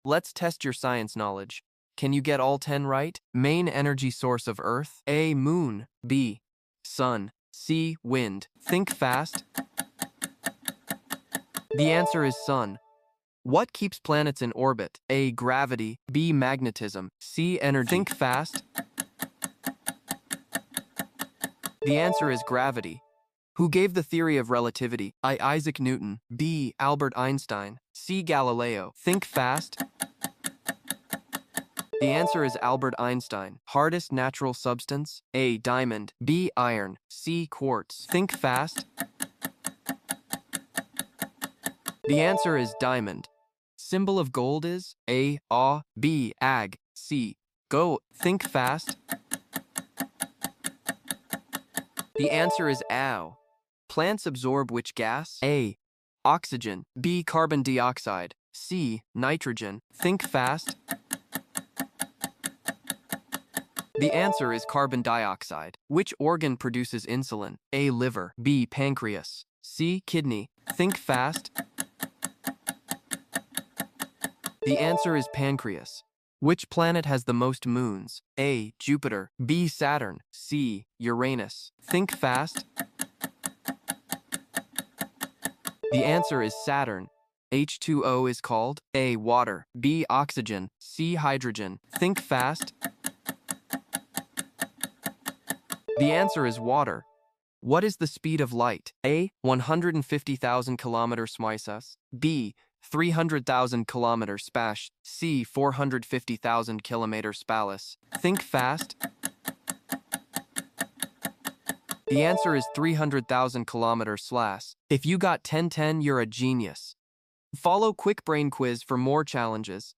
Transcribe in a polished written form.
Let's test your science knowledge. Can you get all 10 right? Main energy source of Earth? A. Moon. B. Sun. C. Wind. Think fast. The answer is sun. What keeps planets in orbit? A. Gravity. B. Magnetism. C. Energy. Think fast. The answer is gravity. Who gave the theory of relativity? A. Isaac Newton. B. Albert Einstein. C. Galileo. Think fast. The answer is Albert Einstein. Hardest natural substance? A. Diamond. B. Iron. C. Quartz. Think fast. The answer is diamond. Symbol of gold is A. Au. B. Ag. C. Go. Think fast. The answer is Au. Plants absorb which gas? A. Oxygen. B. Carbon dioxide. C. Nitrogen. Think fast. The answer is carbon dioxide. Which organ produces insulin? A. Liver. B. Pancreas. C. Kidney. Think fast. The answer is pancreas. Which planet has the most moons? A. Jupiter. B. Saturn. C. Uranus. Think fast. The answer is Saturn. H2O is called A. Water. B. Oxygen. C. Hydrogen. Think fast. The answer is water. What is the speed of light? A. 150,000 km/s. B. 300,000 km/s. C. 450,000 km/s. Think fast. The answer is 300,000 km/s. If you got 10/10, you're a genius. Follow Quick Brain Quiz for more challenges.